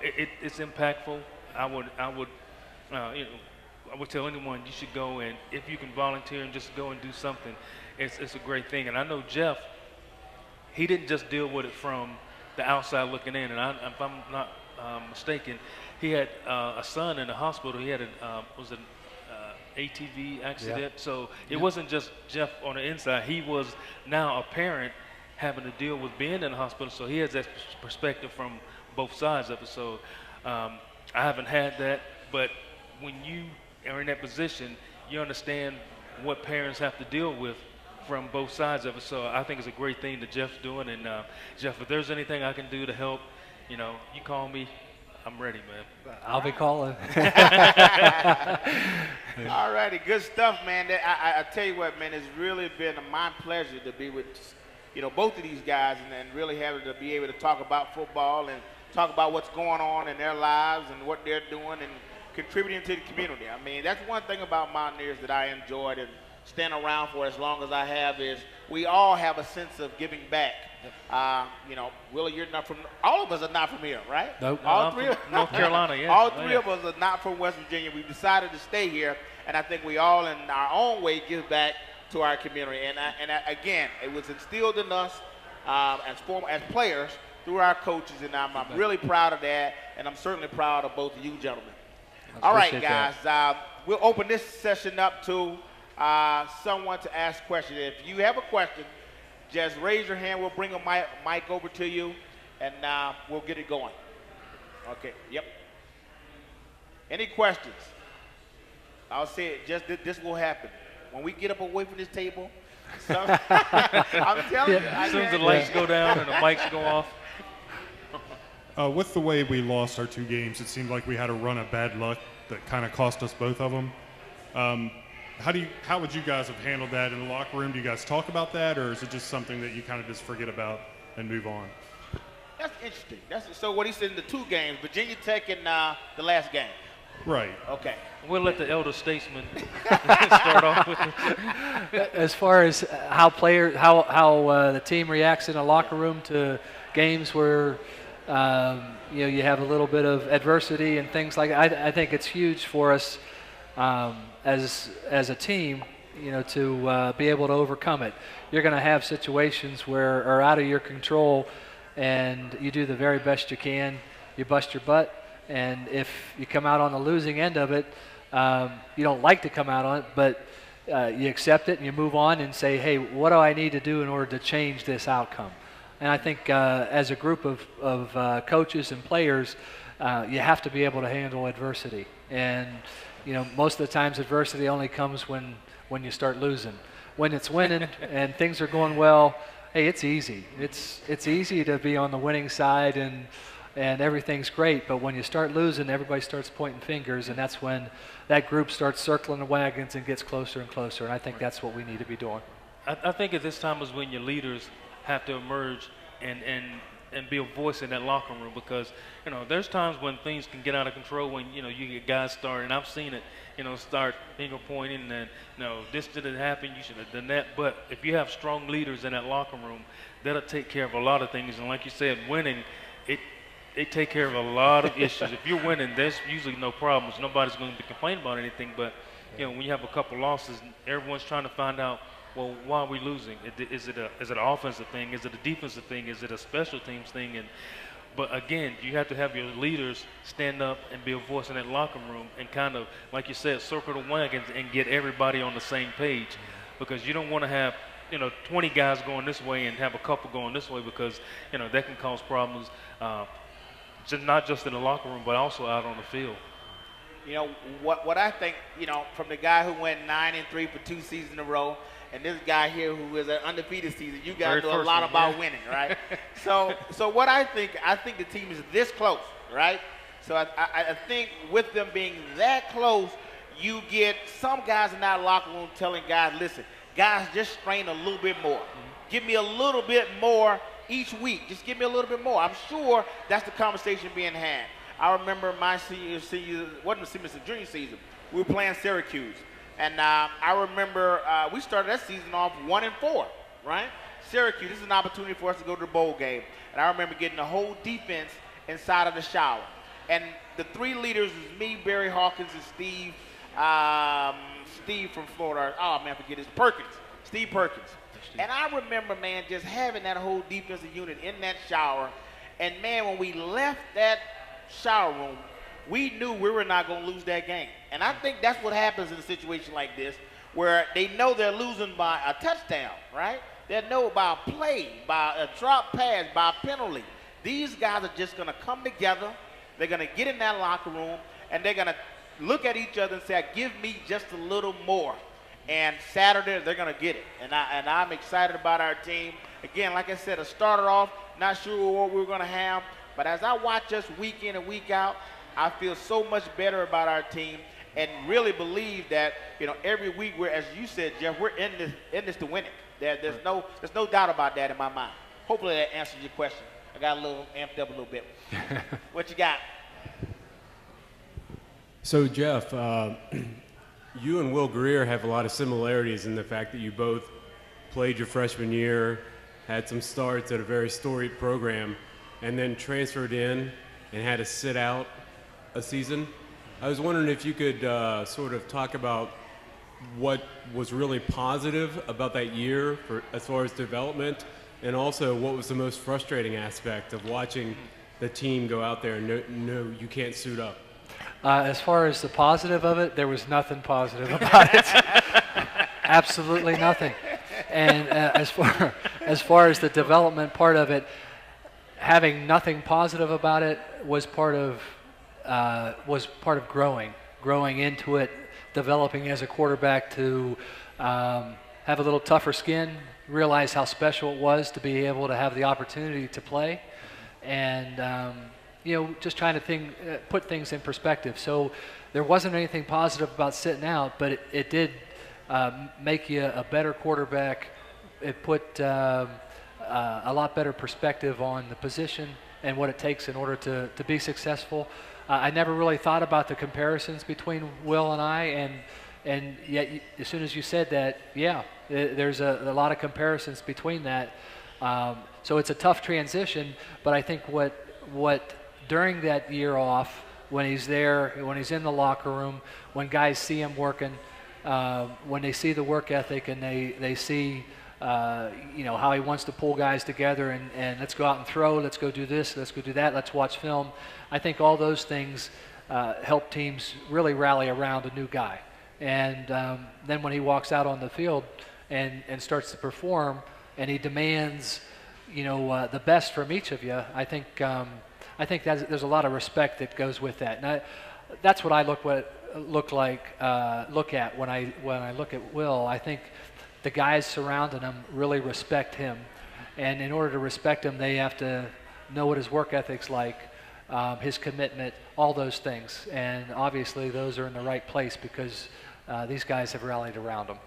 it's impactful. I would tell anyone you should go, and if you can volunteer and just go and do something, it's a great thing. And I know Jeff, he didn't just deal with it from the outside looking in. And if I'm not mistaken, he had a son in the hospital. He had an ATV accident. Yep. So it wasn't just Jeff on the inside. He was now a parent having to deal with being in the hospital. So he has that perspective from both sides of it. So I haven't had that, but when you are in that position, you understand what parents have to deal with from both sides of it. So I think it's a great thing that Jeff's doing. And Jeff, if there's anything I can do to help, you call me. I'm ready, man. I'll be calling. All righty, good stuff, man. I tell you what, man, it's really been my pleasure to be with, both of these guys, and really having to be able to talk about football and talk about what's going on in their lives and what they're doing and contributing to the community. I mean, that's one thing about Mountaineers that I enjoyed and stand around for as long as I have, is we all have a sense of giving back. Willie, you're not from, all of us are not from here, right? Nope. All three of North Carolina, yeah. All three of us are not from West Virginia. We've decided to stay here, and I think we all, in our own way, give back to our community. And again, it was instilled in us as players through our coaches, and I'm really proud of that, and I'm certainly proud of both of you gentlemen. All right, guys, we'll open this session up to someone to ask questions. If you have a question, just raise your hand. We'll bring a mic over to you, and we'll get it going. Okay, yep. Any questions? I'll say it, just this will happen. When we get up away from this table, I'm telling you. As soon as the lights go down and the mics go off. With the way we lost our 2 games, it seemed like we had a run of bad luck that kind of cost us both of them. how would you guys have handled that in the locker room? Do you guys talk about that, or is it just something that you kind of just forget about and move on? That's interesting. So what he said in the 2 games, Virginia Tech and the last game. Right. Okay. We'll let the elder statesman start off with it. As far as how the team reacts in a locker room to games where you have a little bit of adversity and things like that, I think it's huge for us as a team, to be able to overcome it. You're going to have situations where are out of your control, and you do the very best you can. You bust your butt, and if you come out on the losing end of it, you don't like to come out on it, but you accept it and you move on and say, hey, what do I need to do in order to change this outcome? And I think as a group of coaches and players, you have to be able to handle adversity. And most of the times adversity only comes when you start losing. When it's winning and things are going well, hey, it's easy. It's easy to be on the winning side and everything's great. But when you start losing, everybody starts pointing fingers, and that's when that group starts circling the wagons and gets closer and closer. And I think that's what we need to be doing. I think at this time is when your leaders have to emerge and be a voice in that locker room, because there's times when things can get out of control when you get guys starting. I've seen it, start finger pointing and this didn't happen, you should have done that. But if you have strong leaders in that locker room, that'll take care of a lot of things. And like you said, winning, they take care of a lot of issues. If you're winning, there's usually no problems. Nobody's going to be complaining about anything. But when you have a couple losses, everyone's trying to find out, well, why are we losing? Is it an offensive thing? Is it a defensive thing? Is it a special teams thing? But again, you have to have your leaders stand up and be a voice in that locker room and kind of, like you said, circle the wagons and get everybody on the same page, because you don't want to have 20 guys going this way and have a couple going this way, because that can cause problems, not just in the locker room but also out on the field. What I think, from the guy who went 9-3 for 2 seasons in a row, and this guy here who is an undefeated season, you guys know a lot about winning, right? So what I think the team is this close, right? So I think with them being that close, you get some guys in that locker room telling guys, listen, guys, just strain a little bit more. Give me a little bit more each week. Just give me a little bit more. I'm sure that's the conversation being had. I remember my junior season. We were playing Syracuse. And I remember we started that season off 1-4, right? Syracuse, this is an opportunity for us to go to the bowl game. And I remember getting the whole defense inside of the shower. And the 3 leaders was me, Barry Hawkins, and Steve from Florida. Oh, man, I forget his Perkins. Steve Perkins. And I remember, man, just having that whole defensive unit in that shower. And, man, when we left that shower room, we knew we were not going to lose that game. And I think that's what happens in a situation like this, where they know they're losing by a touchdown, right? They know by a play, by a drop pass, by a penalty. These guys are just going to come together. They're going to get in that locker room, and they're going to look at each other and say, give me just a little more. And Saturday, they're going to get it. And I'm excited about our team. Again, like I said, I started off not sure what we were going to have. But as I watch us week in and week out, I feel so much better about our team and really believe that, every week we're, as you said, Jeff, we're in this to win it. There's no doubt about that in my mind. Hopefully that answers your question. I got a little amped up a little bit. What you got? So, Jeff, you and Will Greer have a lot of similarities in the fact that you both played your freshman year, had some starts at a very storied program, and then transferred in and had to sit out a season. I was wondering if you could sort of talk about what was really positive about that year as far as development, and also what was the most frustrating aspect of watching the team go out there and know you can't suit up. As far as the positive of it, there was nothing positive about it. Absolutely nothing. And as far as the development part of it, having nothing positive about it was part of growing into it, developing as a quarterback to have a little tougher skin, realize how special it was to be able to have the opportunity to play, and just trying to put things in perspective. So there wasn't anything positive about sitting out, but it did make you a better quarterback. It put a lot better perspective on the position and what it takes in order to be successful. I never really thought about the comparisons between Will and I, and yet as soon as you said that, yeah, there's a lot of comparisons between that. So it's a tough transition, but I think what during that year off, when he's there, when he's in the locker room, when guys see him working, when they see the work ethic and they see how he wants to pull guys together and let's go out and throw, let's go do this, let's go do that, let's watch film. I think all those things help teams really rally around a new guy. And then when he walks out on the field and starts to perform and he demands, the best from each of you, I think there's a lot of respect that goes with that. And that's what I look at when I look at Will. I think the guys surrounding him really respect him, and in order to respect him, they have to know what his work ethic's like, his commitment, all those things. And obviously, those are in the right place because these guys have rallied around him.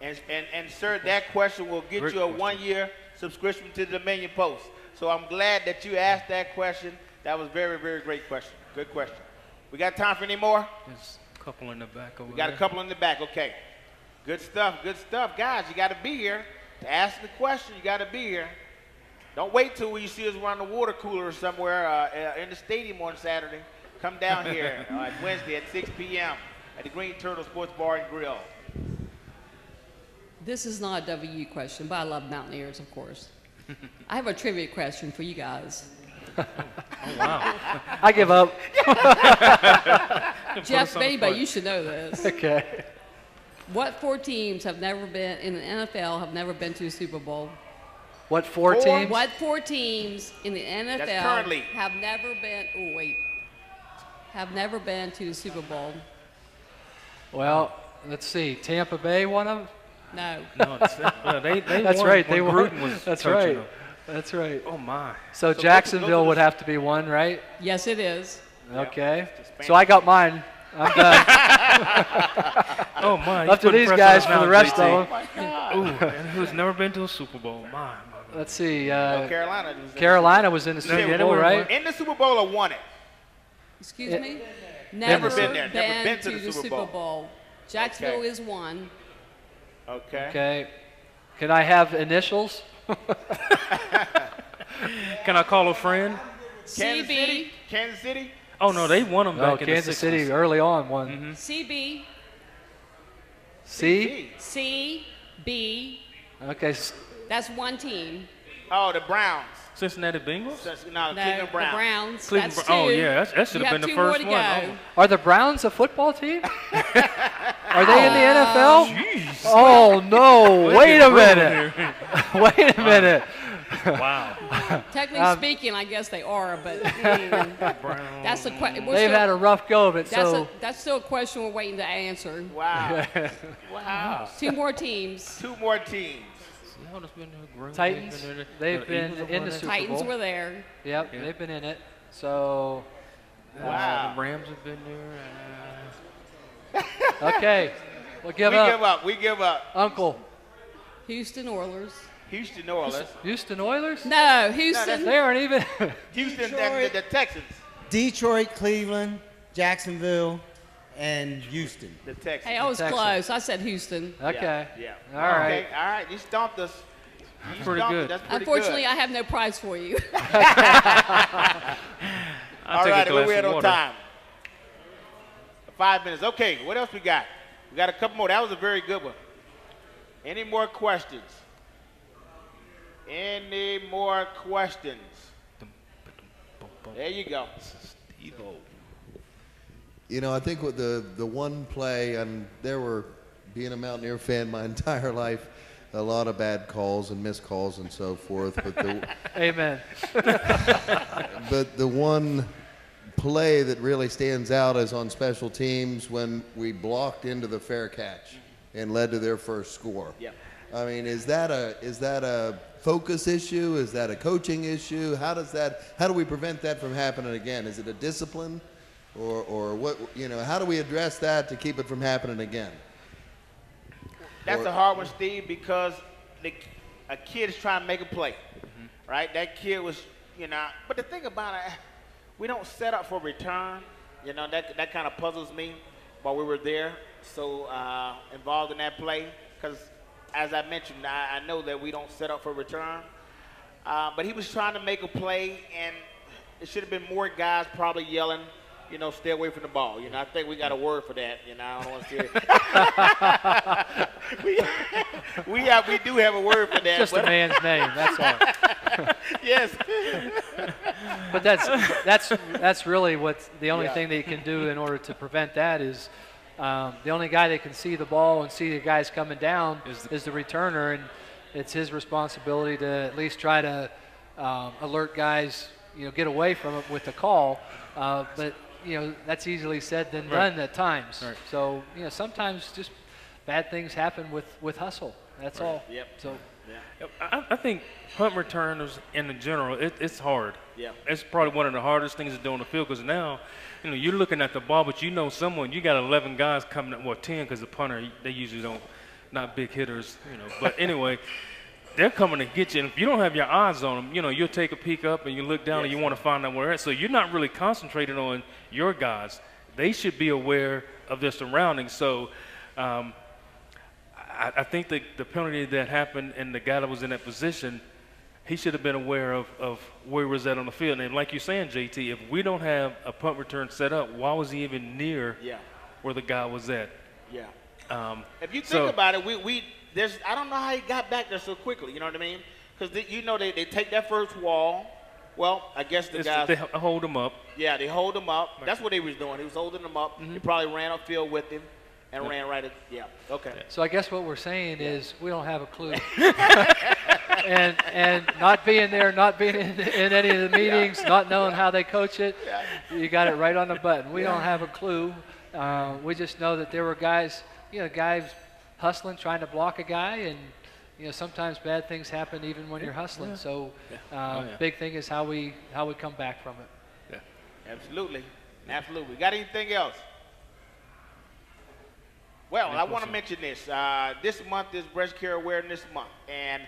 And sir, that question will get you a 1-year subscription to the Dominion Post. So I'm glad that you asked that question. That was very, very great question. Good question. We got time for any more? There's a couple in the back over We got there. a couple in the back. Okay. Good stuff. Good stuff. Guys, you got to be here. To ask the question, you got to be here. Don't wait till you see us around the water cooler somewhere in the stadium on Saturday. Come down here Wednesday at 6 p.m. at the Green Turtle Sports Bar and Grill. This is not a WU question, but I love Mountaineers, of course. I have a trivia question for you guys. Oh, wow. I give up. Jeff Baby, you should know this. Okay. What 4 teams have never been in the NFL have never been to the Super Bowl? What 4 teams? What 4 teams in the NFL currently. have never been? Oh wait, have never been to the Super Bowl? Well, let's see. Tampa Bay, one of them. No. No, they That's won right. They when won. Gruden was That's coaching right. them. That's right. Oh my. So Jacksonville would have to be one, right? Yes, it is. Okay. So I got mine. I'm done. Oh my. Up to these guys for the rest of them. Ooh, and who's never been to a Super Bowl? My. Let's see. Carolina was in the Yeah, Super they Bowl, were right? in the Super Bowl or won it. Excuse Yeah. me. Never been there. Never been to the Super Bowl. Jacksonville is one. Okay. Okay. Can I have initials? Can I call a friend? Kansas City? CB. Kansas City? Oh no, they won them Oh, back in the 60s. Kansas City early on won. CB. C? CB. Okay. That's one team. Oh, the Browns. Cincinnati Bengals? No, No, Cleveland the Browns. Browns. Cleveland That's Br- oh, 2. yeah, that should You have been the 2 more first to one. go. Are the Browns a football team? Are they in the NFL? Jeez. Oh no! Wait a minute! Here. Wait a minute! Wow. Technically speaking, I guess they are, but that's the question. They've had a rough go of it. So That's still a question we're waiting to answer. Wow. Wow. 2 more teams. 2 more teams. Seattle's been there, Green Bay's Titans, been there. they've The been Eagles have in won the there. Super Titans Bowl. were there. Yep, Yeah. they've been in it. So Wow. The Rams have been there. okay, we'll give We up. give up. We give up. Uncle, Houston Oilers. Houston Oilers. Houston Oilers? No, Houston. They aren't even. Houston, Detroit. the Texans. Detroit, Cleveland, Jacksonville, and Houston. The Texans. Hey, I was Texans. close. I said Houston. Okay. Yeah. All right. Okay. All right. You stomped us. You pretty stomped good. us. That's pretty Unfortunately, good. I have no prize for you. I'll All take right. a Where glass we at of on water. time? 5 minutes. Okay. What else we got? We got a couple more. That was a very good one. Any more questions? Any more questions? There you go. You know, I think with the one play, and there were, being a Mountaineer fan my entire life, a lot of bad calls and missed calls and so forth. But Amen. but the one play that really stands out is on special teams when we blocked into the fair catch and led to their first score. Yeah. I mean, is that a focus issue? Is that a coaching issue? How do we prevent that from happening again? Is it a discipline, or what? You know, how do we address that to keep it from happening again? That's a hard one, Steve, because a kid is trying to make a play, right? That kid was, but the thing about it, we don't set up for return. That kind of puzzles me while we were there, so involved in that play, because as I mentioned, I know that we don't set up for return. But he was trying to make a play, and it should have been more guys probably yelling, stay away from the ball. I think we got a word for that. I don't want to say we do have a word for that. Just a man's name, that's all. Yes. But that's really the only thing that you can do in order to prevent that is the only guy that can see the ball and see the guys coming down is the returner, and it's his responsibility to at least try to alert guys, get away from it with the call. But that's easily said than done at times. Right. So sometimes just bad things happen with hustle. That's all. Yep. So. Yeah. I think punt returners in the general, it's hard. Yeah. It's probably one of the hardest things to do on the field because now, you're looking at the ball, but you got 11 guys coming up, 10 because the punter, they usually not big hitters, But anyway, they're coming to get you. And if you don't have your eyes on them, you'll take a peek up and you look down and you want to find out where they're at. So you're not really concentrating on your guys. They should be aware of their surroundings. So I think the penalty that happened and the guy that was in that position, he should have been aware of where he was at on the field. And like you're saying, JT, if we don't have a punt return set up, why was he even near where the guy was at? Yeah. If you think about it, I don't know how he got back there so quickly. You know what I mean? Because they take that first wall. Well, I guess the guys. They hold him up. Yeah, they hold him up. That's what he was doing. He was holding him up. He probably ran upfield with him and ran right at. Yeah. Okay. So I guess what we're saying is we don't have a clue. and not being there, not being in any of the meetings, not knowing how they coach it, you got it right on the button. We don't have a clue. We just know that there were guys hustling, trying to block a guy, and sometimes bad things happen even when you're hustling. So big thing is how we come back from it. Yeah. Absolutely. Got anything else? Well, I want to mention this. This month is Breast Care Awareness Month, and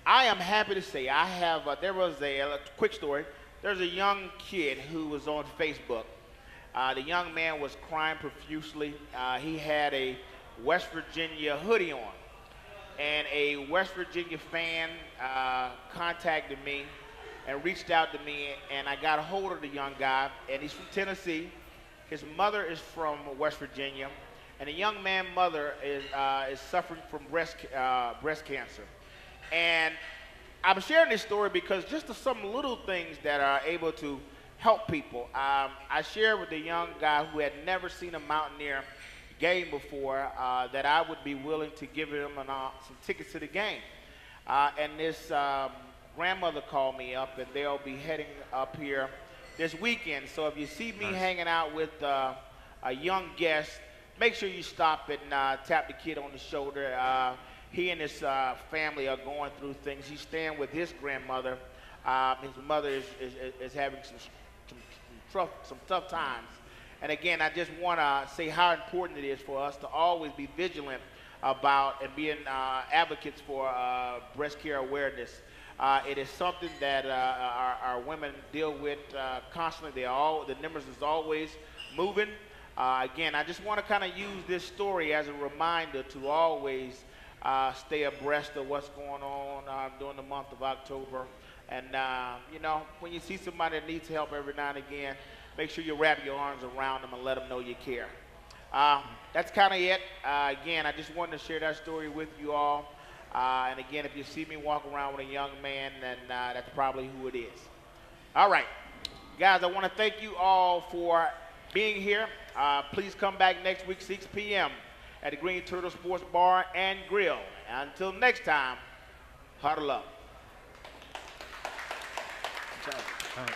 I am happy to say I have. There was a quick story. There's a young kid who was on Facebook. The young man was crying profusely. He had a West Virginia hoodie on, and a West Virginia fan contacted me and reached out to me, and I got a hold of the young guy, and he's from Tennessee. His mother is from West Virginia, and the young man's mother is suffering from breast cancer. And I'm sharing this story because just some little things that are able to help people. I shared with the young guy who had never seen a Mountaineer game before that I would be willing to give him some tickets to the game. And this grandmother called me up, and they'll be heading up here this weekend. So if you see me hanging out with a young guest, make sure you stop and tap the kid on the shoulder. He and his family are going through things. He's staying with his grandmother. His mother is having some tough times. And again, I just want to say how important it is for us to always be vigilant about and being advocates for breast care awareness. It is something that our women deal with constantly. The numbers is always moving. Again, I just want to kind of use this story as a reminder to always stay abreast of what's going on during the month of October. And, when you see somebody that needs help every now and again, make sure you wrap your arms around them and let them know you care. That's kind of it. Again, I just wanted to share that story with you all. And again, if you see me walk around with a young man, then that's probably who it is. All right. Guys, I want to thank you all for being here. Please come back next week, 6 p.m. at the Green Turtle Sports Bar and Grill. And until next time, huddle up. All right.